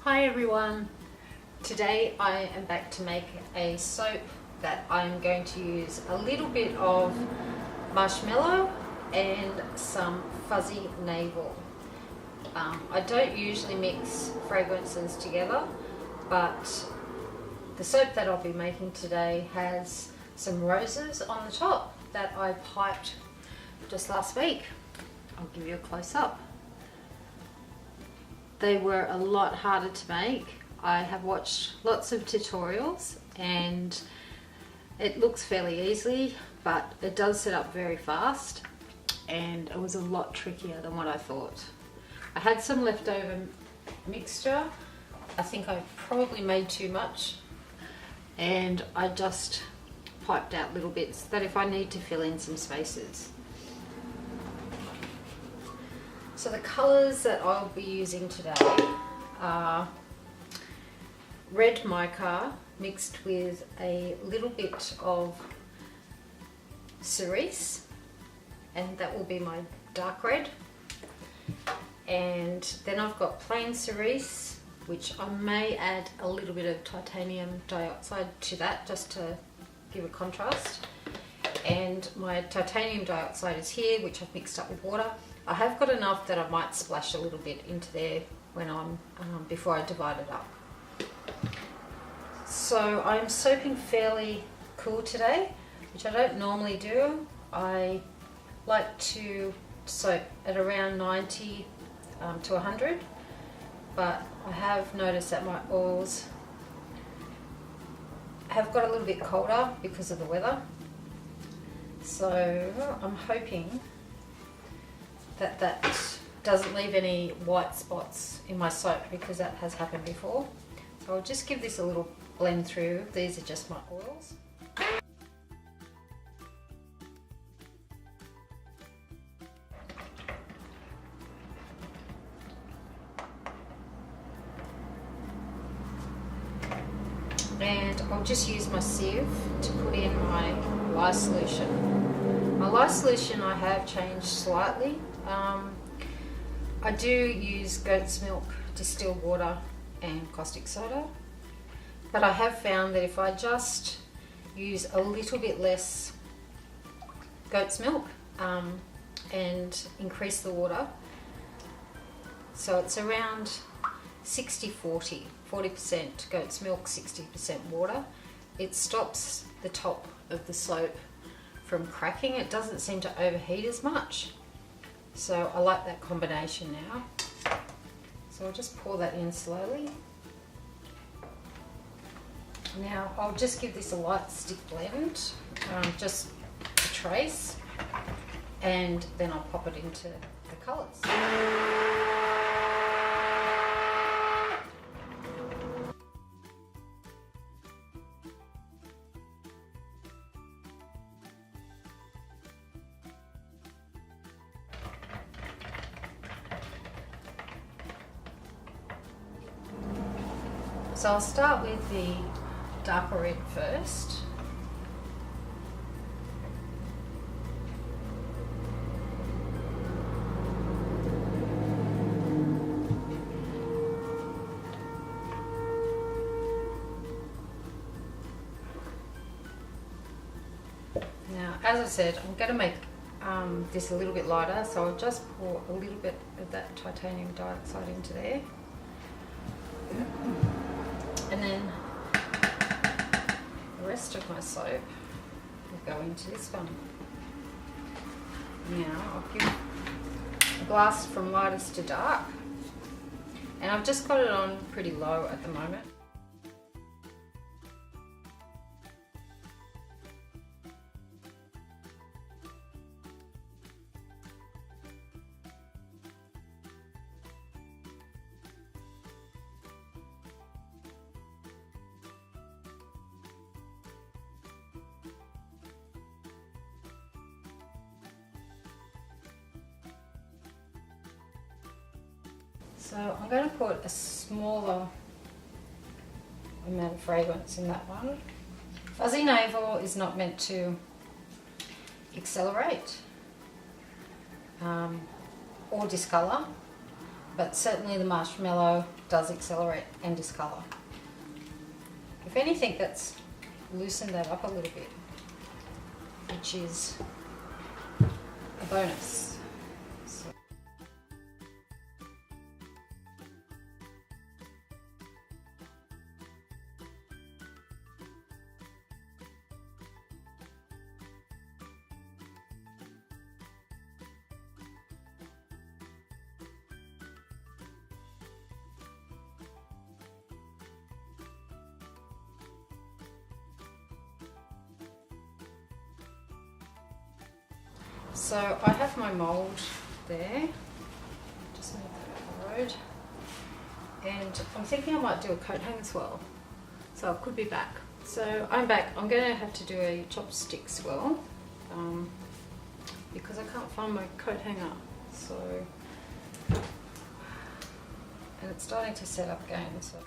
Hi everyone, today I am back to make a soap that I'm going to use a little bit of marshmallow and some fuzzy navel. I don't usually mix fragrances together, but the soap that I'll be making today has some roses on the top that I piped just last week. I'll give you a close-up. They were a lot harder to make. I have watched lots of tutorials and it looks fairly easy, but it does set up very fast and it was a lot trickier than what I thought. I had some leftover mixture. I think I probably made too much and I just piped out little bits that if I need to fill in some spaces. So the colours that I'll be using today are red mica mixed with a little bit of cerise, and that will be my dark red. And then I've got plain cerise, which I may add a little bit of titanium dioxide to that just to give a contrast. And my titanium dioxide is here, which I've mixed up with water. I have got enough that I might splash a little bit into there when I'm before I divide it up. So I'm soaping fairly cool today, which I don't normally do. I like to soap at around 90 to 100, but I have noticed that my oils have got a little bit colder because of the weather. So I'm hoping that doesn't leave any white spots in my soap, because that has happened before. So I'll just give this a little blend through. These are just my oils. And I'll just use my sieve to put in my lye solution. My lye solution I have changed slightly. I do use goat's milk, distilled water and caustic soda, but I have found that if I just use a little bit less goat's milk and increase the water, so it's around 60-40, 40% goat's milk, 60% water, it stops the top of the soap from cracking. It doesn't seem to overheat as much. So I like that combination now. So I'll just pour that in slowly. Now I'll just give this a light stick blend, just a trace, and then I'll pop it into the colours. So I'll start with the darker red first. Now, as I said, I'm going to make this a little bit lighter, so I'll just pour a little bit of that titanium dioxide into there. And then the rest of my soap will go into this one. Now I'll give a glass from lightest to dark, and I've just got it on pretty low at the moment. So I'm going to put a smaller amount of fragrance in that one. Fuzzy navel is not meant to accelerate or discolour, but certainly the marshmallow does accelerate and discolour. If anything, that's loosened that up a little bit, which is a bonus. So I have my mould there, just move that over the road, and I'm thinking I might do a coat hang as well, so I could be back. So I'm back. I'm going to have to do a chopstick swirl because I can't find my coat hanger, so, and it's starting to set up again. So.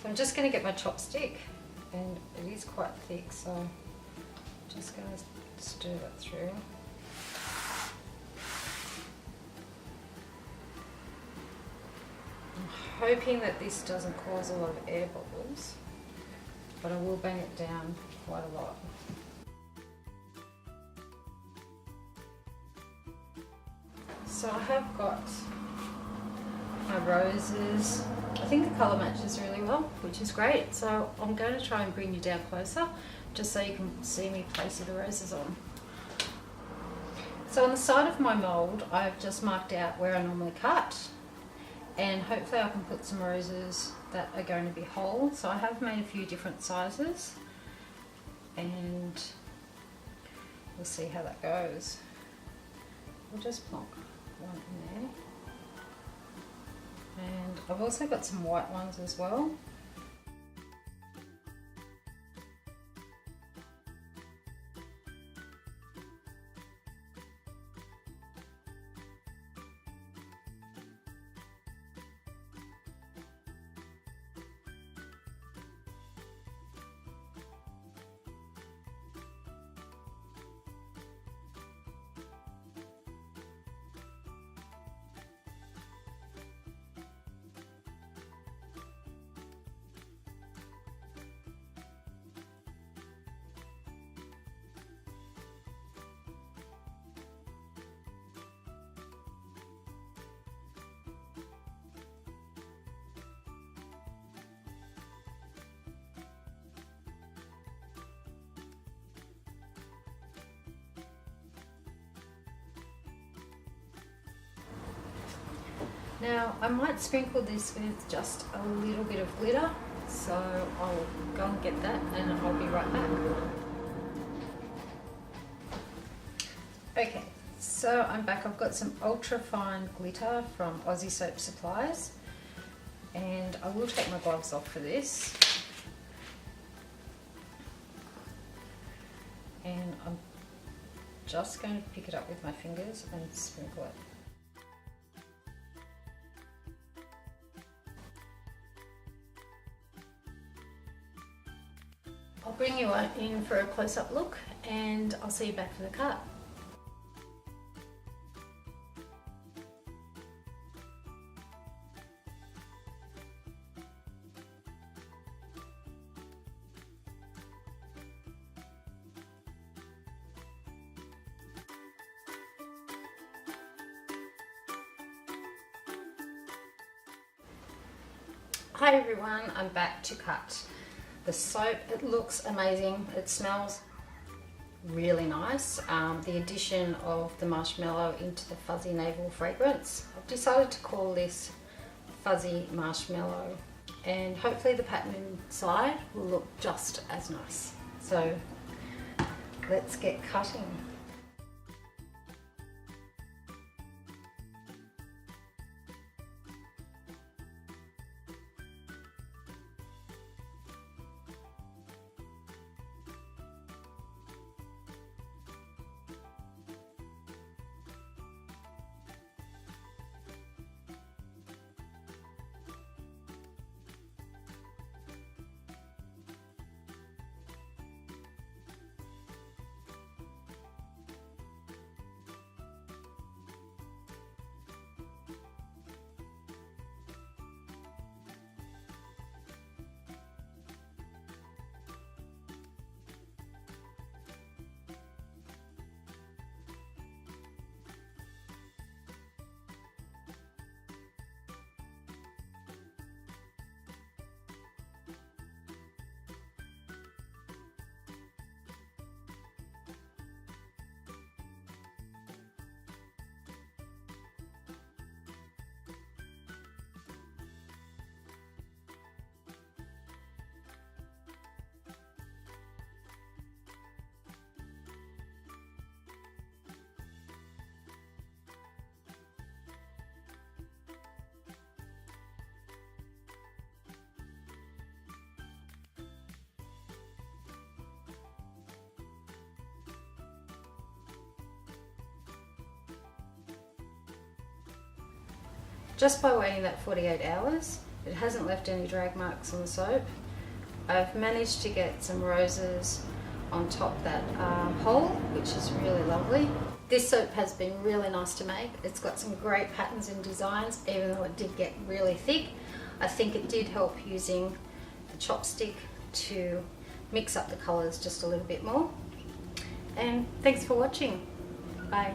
So I'm just going to get my chopstick, and it is quite thick, so I'm just going to stir that through. I'm hoping that this doesn't cause a lot of air bubbles, but I will bang it down quite a lot. So I have got my roses. I think the colour matches really well, which is great. So I'm going to try and bring you down closer just so you can see me placing the roses on. So on the side of my mould, I've just marked out where I normally cut, and hopefully I can put some roses that are going to be whole. So I have made a few different sizes, and we'll see how that goes. We'll just plonk one in there. And I've also got some white ones as well. Now I might sprinkle this with just a little bit of glitter, so I'll go and get that and I'll be right back. Okay, so I'm back. I've got some ultra fine glitter from Aussie Soap Supplies, and I will take my gloves off for this. And I'm just going to pick it up with my fingers and sprinkle it. I'll bring you in for a close-up look, and I'll see you back for the cut. Hi everyone, I'm back to cut the soap. It looks amazing. It smells really nice. The addition of the marshmallow into the fuzzy navel fragrance. I've decided to call this fuzzy marshmallow, and hopefully the pattern inside will look just as nice. So let's get cutting. Just by waiting that 48 hours, it hasn't left any drag marks on the soap. I've managed to get some roses on top that hole, which is really lovely. This soap has been really nice to make. It's got some great patterns and designs, even though it did get really thick. I think it did help using the chopstick to mix up the colours just a little bit more. And thanks for watching. Bye.